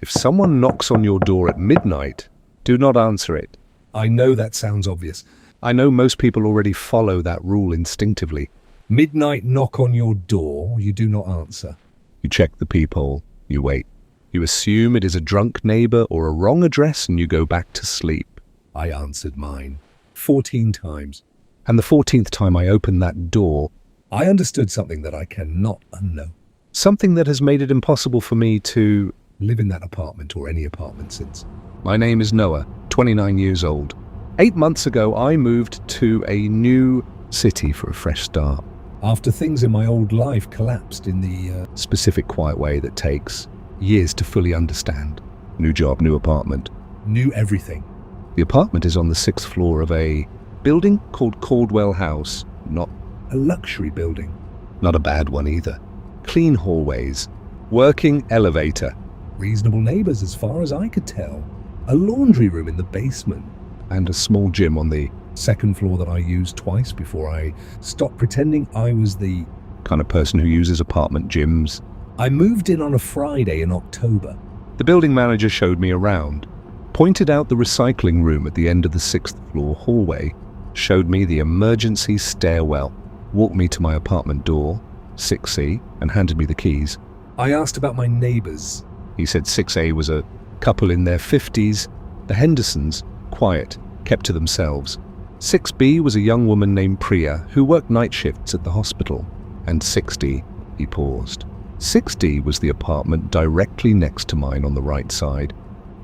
If someone knocks on your door at midnight, do not answer it. I know that sounds obvious. I know most people already follow that rule instinctively. Midnight knock on your door, you do not answer. You check the peephole, you wait. You assume it is a drunk neighbor or a wrong address and you go back to sleep. I answered mine 14 times. And the 14th time I opened that door, I understood something that I cannot unknow. Something that has made it impossible for me to live in that apartment or any apartment since. My name is Noah, 29 years old. 8 months ago, I moved to a new city for a fresh start. After things in my old life collapsed in the specific quiet way that takes years to fully understand. New job, new apartment, new everything. The apartment is on the 6th floor of a building called Caldwell House. Not a luxury building. Not a bad one either. Clean hallways. Working elevator. Reasonable neighbors as far as I could tell. A laundry room in the basement. And a small gym on the 2nd floor that I used twice before I stopped pretending I was the kind of person who uses apartment gyms. I moved in on a Friday in October. The building manager showed me around, pointed out the recycling room at the end of the 6th floor hallway, showed me the emergency stairwell, walked me to my apartment door, 6C, and handed me the keys. I asked about my neighbors. He said 6A was a couple in their 50s, the Hendersons, quiet, kept to themselves. 6B was a young woman named Priya who worked night shifts at the hospital. And 6D, he paused. 6D was the apartment directly next to mine on the right side.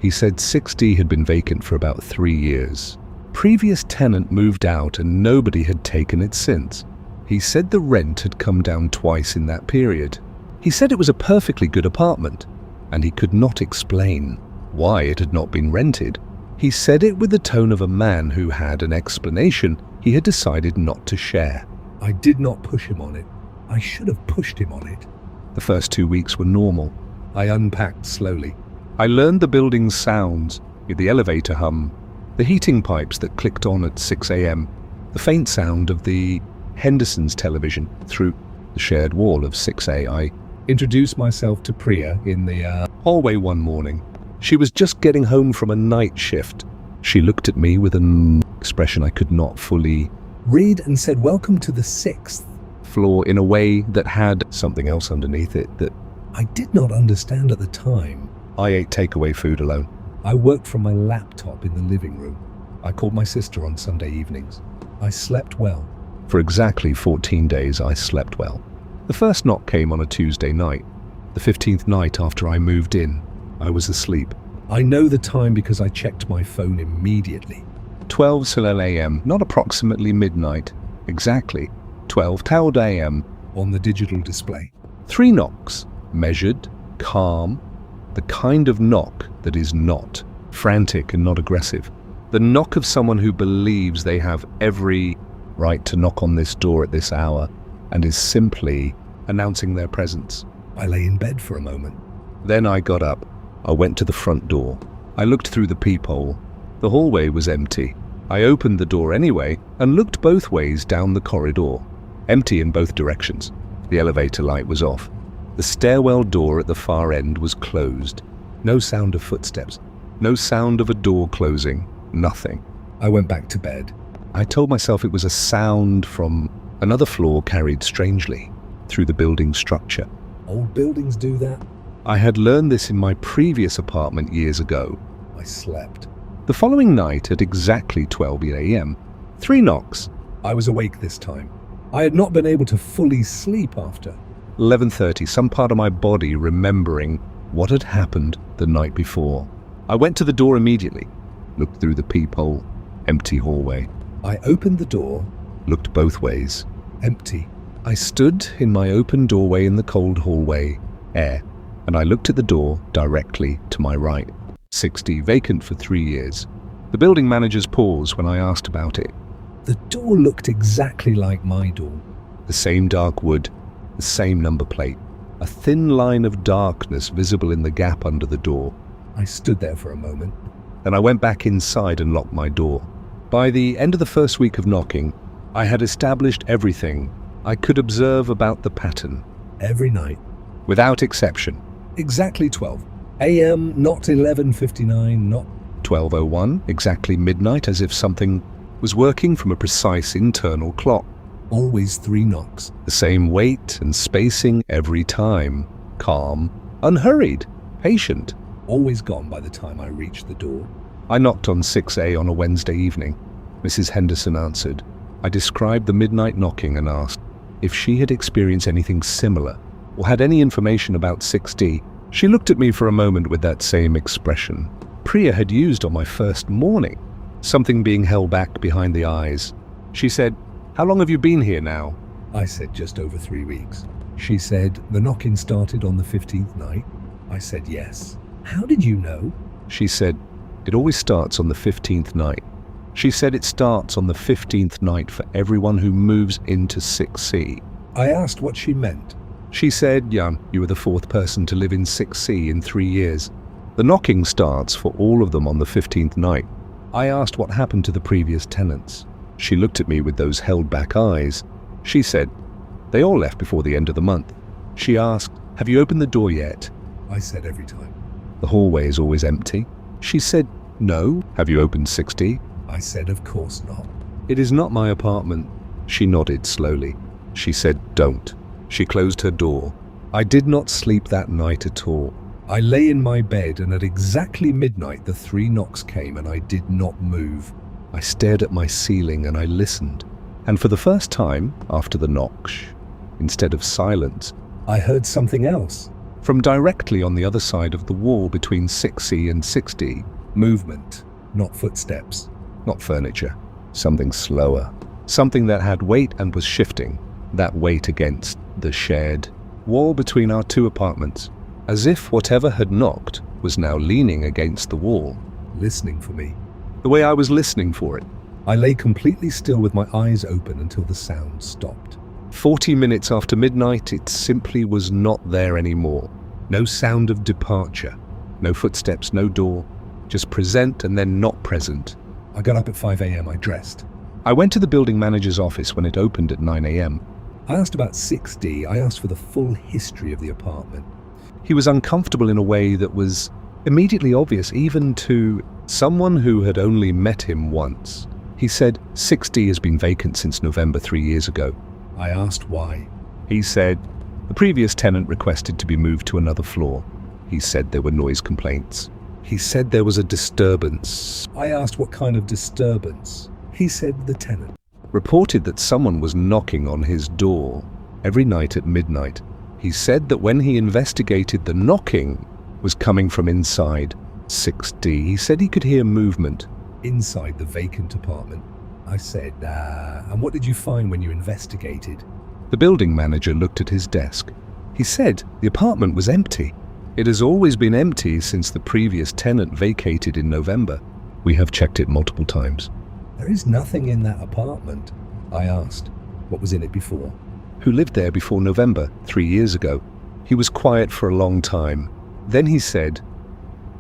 He said 6D had been vacant for about 3 years. Previous tenant moved out and nobody had taken it since. He said the rent had come down twice in that period. He said it was a perfectly good apartment, and he could not explain why it had not been rented. He said it with the tone of a man who had an explanation he had decided not to share. I did not push him on it. I should have pushed him on it. The first 2 weeks were normal. I unpacked slowly. I learned the building's sounds, the elevator hum, the heating pipes that clicked on at 6 a.m., the faint sound of the Henderson's television through the shared wall of 6A. I introduced myself to Priya in the hallway one morning. She was just getting home from a night shift. She looked at me with an expression I could not fully read and said, "Welcome to the 6th floor," in a way that had something else underneath it that I did not understand at the time. I ate takeaway food alone. I worked from my laptop in the living room. I called my sister on Sunday evenings. I slept well. For exactly 14 days, I slept well. The first knock came on a Tuesday night. The 15th night after I moved in, I was asleep. I know the time because I checked my phone immediately. 12 a.m., not approximately midnight, exactly 12 a.m. on the digital display. 3 knocks, measured, calm, the kind of knock that is not frantic and not aggressive. The knock of someone who believes they have every right to knock on this door at this hour and is simply announcing their presence. I lay in bed for a moment. Then I got up. I went to the front door. I looked through the peephole. The hallway was empty. I opened the door anyway and looked both ways down the corridor. Empty in both directions. The elevator light was off. The stairwell door at the far end was closed. No sound of footsteps. No sound of a door closing. Nothing. I went back to bed. I told myself it was a sound from another floor carried strangely through the building structure. Old buildings do that. I had learned this in my previous apartment years ago. I slept. The following night at exactly 12 a.m., 3 knocks. I was awake this time. I had not been able to fully sleep after 11:30, some part of my body remembering what had happened the night before. I went to the door immediately, looked through the peephole, empty hallway. I opened the door, looked both ways, empty. I stood in my open doorway in the cold hallway, air, and I looked at the door directly to my right. 60, vacant for 3 years. The building manager's pause when I asked about it. The door looked exactly like my door. The same dark wood, the same number plate, a thin line of darkness visible in the gap under the door. I stood there for a moment. Then I went back inside and locked my door. By the end of the first week of knocking, I had established everything I could observe about the pattern. Every night, without exception, exactly 12, AM, not 11:59, not 12:01, exactly midnight, as if something was working from a precise internal clock. Always 3 knocks, the same weight and spacing every time. Calm, unhurried, patient. Always gone by the time I reached the door. I knocked on 6A on a Wednesday evening. Mrs. Henderson answered. I described the midnight knocking and asked if she had experienced anything similar or had any information about 6D. She looked at me for a moment with that same expression Priya had used on my first morning, something being held back behind the eyes. She said, "How long have you been here now?" I said, "Just over 3 weeks." She said, "The knocking started on the 15th night?" I said, "Yes." "How did you know?" She said, "It always starts on the 15th night." She said it starts on the 15th night for everyone who moves into 6C. I asked what she meant. She said, "Jan, you were the 4th person to live in 6C in 3 years. The knocking starts for all of them on the 15th night." I asked what happened to the previous tenants. She looked at me with those held-back eyes. She said, "They all left before the end of the month." She asked, "Have you opened the door yet?" I said, "Every time." "The hallway is always empty." She said, "No." "Have you opened 6D?" I said, "Of course not." "It is not my apartment." She nodded slowly. She said, "Don't." She closed her door. I did not sleep that night at all. I lay in my bed, and at exactly midnight the 3 knocks came and I did not move. I stared at my ceiling and I listened. And for the first time, after the knocks, instead of silence, I heard something else. From directly on the other side of the wall between 6C and 6D, movement, not footsteps, not furniture, something slower, something that had weight and was shifting, that weight against the shared wall between our 2 apartments, as if whatever had knocked was now leaning against the wall, listening for me, the way I was listening for it. I lay completely still with my eyes open until the sound stopped. 40 minutes after midnight, it simply was not there anymore. No sound of departure, no footsteps, no door, just present and then not present. I got up at 5 a.m. I dressed. I went to the building manager's office when it opened at 9 a.m. I asked about 6D. I asked for the full history of the apartment. He was uncomfortable in a way that was immediately obvious even to someone who had only met him once. He said, 6D has been vacant since November 3 years ago. I asked why. He said, the previous tenant requested to be moved to another floor. He said there were noise complaints. He said there was a disturbance. I asked what kind of disturbance. He said the tenant reported that someone was knocking on his door every night at midnight. He said that when he investigated, the knocking was coming from inside 6D. He said he could hear movement inside the vacant apartment. I said, and what did you find when you investigated? The building manager looked at his desk. He said the apartment was empty. It has always been empty since the previous tenant vacated in November. We have checked it multiple times. There is nothing in that apartment. I asked, what was in it before? Who lived there before November, 3 years ago? He was quiet for a long time. Then he said,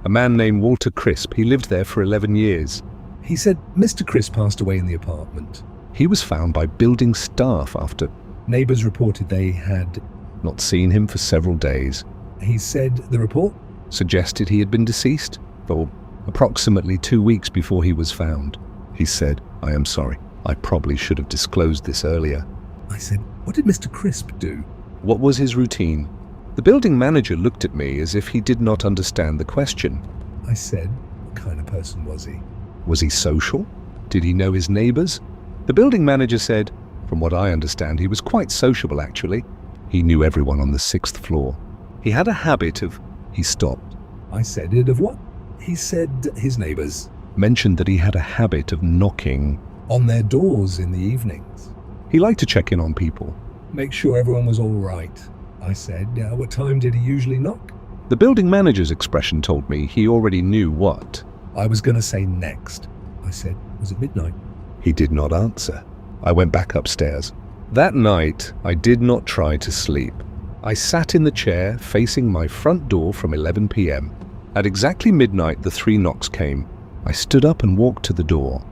a man named Walter Crisp. He lived there for 11 years. He said Mr. Crisp passed away in the apartment. He was found by building staff after neighbors reported they had not seen him for several days. He said the report suggested he had been deceased for approximately 2 weeks before he was found. He said, I am sorry. I probably should have disclosed this earlier. I said, what did Mr. Crisp do? What was his routine? The building manager looked at me as if he did not understand the question. I said, what kind of person was he? Was he social? Did he know his neighbors? The building manager said, from what I understand, he was quite sociable actually. He knew everyone on the 6th floor. He had a habit of... He stopped. I said, it of what? He said his neighbors mentioned that he had a habit of knocking on their doors in the evenings. He liked to check in on people, make sure everyone was all right. I said, what time did he usually knock? The building manager's expression told me he already knew what I was going to say next. I said, was it midnight? He did not answer. I went back upstairs. That night, I did not try to sleep. I sat in the chair facing my front door from 11 p.m. At exactly midnight, the 3 knocks came. I stood up and walked to the door,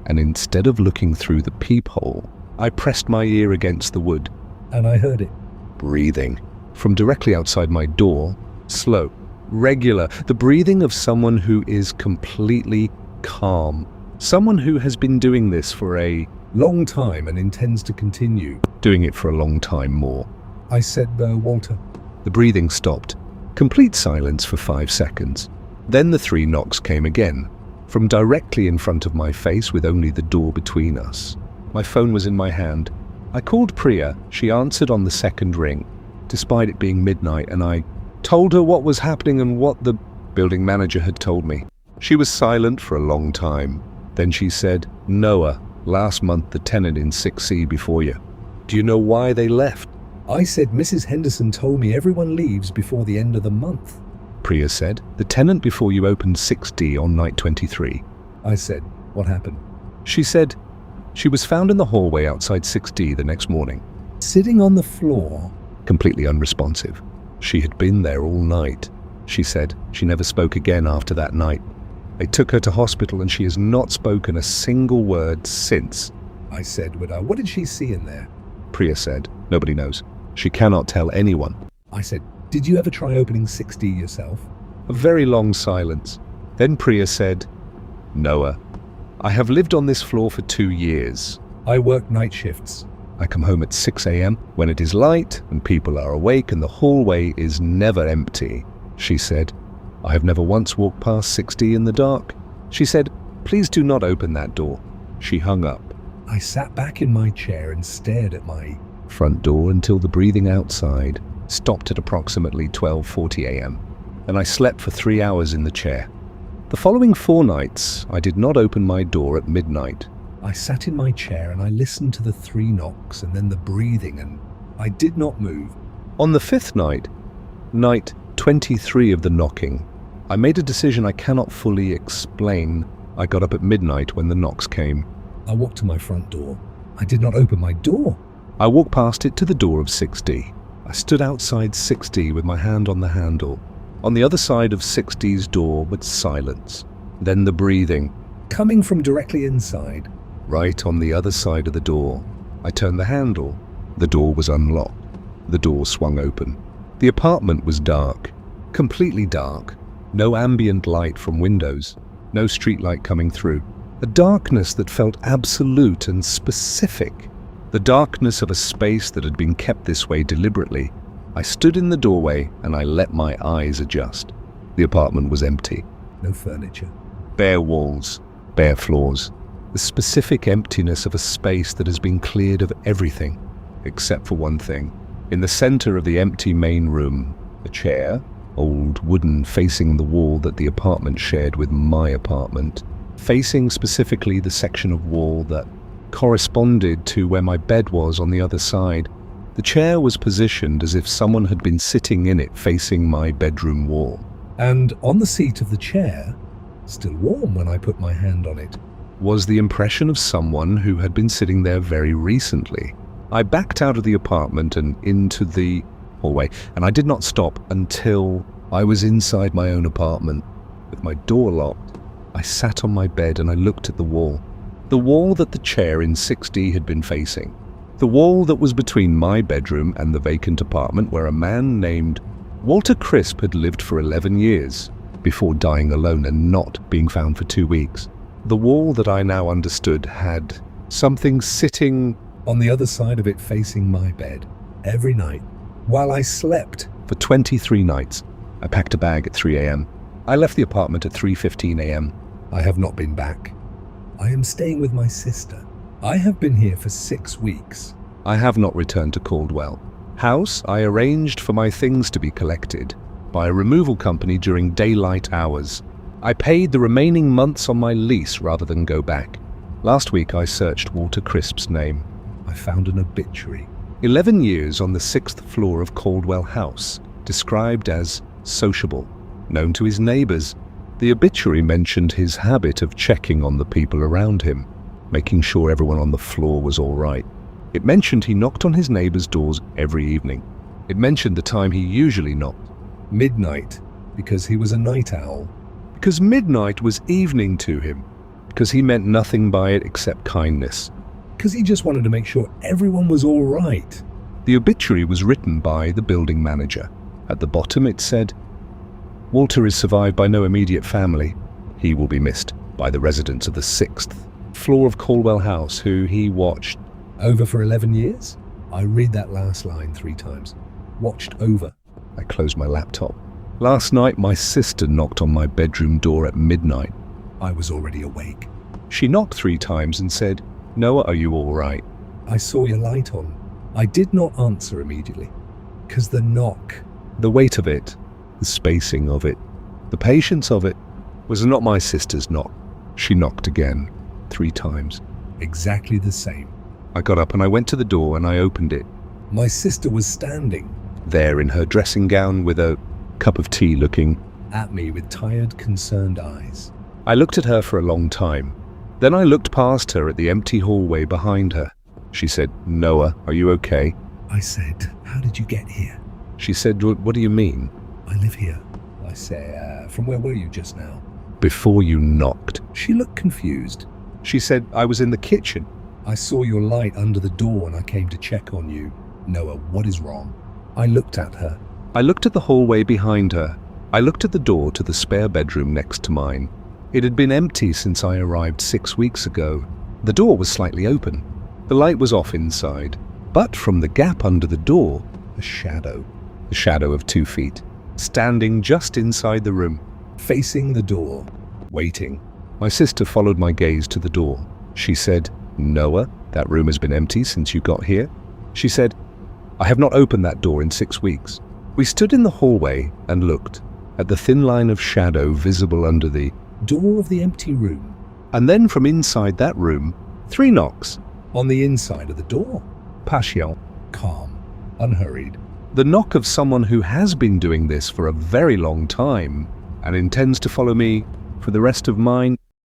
and instead of looking through the peephole, I pressed my ear against the wood, and I heard it. Breathing. From directly outside my door, slow, Regular. The breathing of someone who is completely calm. Someone who has been doing this for a long time and intends to continue doing it for a long time more. I said, Walter. The breathing stopped. Complete silence for 5 seconds. Then the 3 knocks came again, from directly in front of my face with only the door between us. My phone was in my hand. I called Priya. She answered on the second ring, despite it being midnight, and I told her what was happening and what the building manager had told me. She was silent for a long time. Then she said, Noah, last month the tenant in 6C before you. Do you know why they left? I said, Mrs. Henderson told me everyone leaves before the end of the month. Priya said, the tenant before you opened 6D on night 23. I said, what happened? She said, she was found in the hallway outside 6D the next morning, sitting on the floor, completely unresponsive. She had been there all night. She said she never spoke again after that night. They took her to hospital and she has not spoken a single word since. I said, what did she see in there? Priya said, nobody knows. She cannot tell anyone. I said, did you ever try opening 6D yourself? A very long silence. Then Priya said, Noah, I have lived on this floor for 2 years. I work night shifts. I come home at 6 a.m. when it is light and people are awake and the hallway is never empty. She said, I have never once walked past 6D in the dark. She said, please do not open that door. She hung up. I sat back in my chair and stared at my front door until the breathing outside stopped at approximately 12:40 a.m. and I slept for 3 hours in the chair. The following 4 nights, I did not open my door at midnight. I sat in my chair and I listened to the 3 knocks and then the breathing, and I did not move. On the 5th night, night 23 of the knocking, I made a decision I cannot fully explain. I got up at midnight when the knocks came. I walked to my front door. I did not open my door. I walked past it to the door of 6D. I stood outside 6D with my hand on the handle. On the other side of 6D's door was silence. Then the breathing, coming from directly inside, right on the other side of the door. I turned the handle. The door was unlocked. The door swung open. The apartment was dark, completely dark. No ambient light from windows, no street light coming through. A darkness that felt absolute and specific. The darkness of a space that had been kept this way deliberately. I stood in the doorway and I let my eyes adjust. The apartment was empty. No furniture. Bare walls, bare floors. The specific emptiness of a space that has been cleared of everything, except for one thing. In the center of the empty main room, a chair, old wooden, facing the wall that the apartment shared with my apartment, facing specifically the section of wall that corresponded to where my bed was on the other side. The chair was positioned as if someone had been sitting in it facing my bedroom wall. And on the seat of the chair, still warm when I put my hand on it, was the impression of someone who had been sitting there very recently. I backed out of the apartment and into the hallway, and I did not stop until I was inside my own apartment. With my door locked, I sat on my bed and I looked at the wall. The wall that the chair in 6D had been facing. The wall that was between my bedroom and the vacant apartment where a man named Walter Crisp had lived for 11 years before dying alone and not being found for 2 weeks. The wall that I now understood had something sitting on the other side of it facing my bed every night while I slept for 23 nights. I packed a bag at 3 a.m. I left the apartment at 3:15 a.m. I have not been back. I am staying with my sister. I have been here for 6 weeks. I have not returned to Caldwell House. I arranged for my things to be collected by a removal company during daylight hours. I paid the remaining months on my lease rather than go back. Last week I searched Walter Crisp's name. I found an obituary. 11 years on the 6th floor of Caldwell House, described as sociable, known to his neighbors. The obituary mentioned his habit of checking on the people around him, making sure everyone on the floor was all right. It mentioned he knocked on his neighbors' doors every evening. It mentioned the time he usually knocked. Midnight, because he was a night owl. Because midnight was evening to him. Because he meant nothing by it except kindness. Because he just wanted to make sure everyone was all right. The obituary was written by the building manager. At the bottom it said, Walter is survived by no immediate family. He will be missed by the residents of the 6th floor of Caldwell House, who he watched over for 11 years. I read that last line 3 times. Watched over. I closed my laptop. Last night, my sister knocked on my bedroom door at midnight. I was already awake. She knocked 3 times and said, "Noah, are you all right?" I saw your light on. I did not answer immediately, because the knock, the weight of it, the spacing of it, the patience of it, was not my sister's knock. She knocked again, 3 times, exactly the same. I got up and I went to the door and I opened it. My sister was standing there in her dressing gown with a cup of tea, looking at me with tired, concerned eyes. I looked at her for a long time. Then I looked past her at the empty hallway behind her. She said, "Noah, are you okay?" I said, "How did you get here?" She said, "What do you mean?" "I live here." I said, "From where were you just now?" "Before you knocked." She looked confused. She said, "I was in the kitchen. I saw your light under the door and I came to check on you." "Noah, what is wrong?" I looked at her. I looked at the hallway behind her. I looked at the door to the spare bedroom next to mine. It had been empty since I arrived 6 weeks ago. The door was slightly open. The light was off inside. But from the gap under the door, a shadow of 2 feet, standing just inside the room, facing the door, waiting. My sister followed my gaze to the door. She said, "Noah, that room has been empty since you got here." She said, "I have not opened that door in 6 weeks." We stood in the hallway and looked at the thin line of shadow visible under the door of the empty room. And then from inside that room, 3 knocks on the inside of the door. Patient, calm, unhurried. The knock of someone who has been doing this for a very long time and intends to follow me for the rest of mine.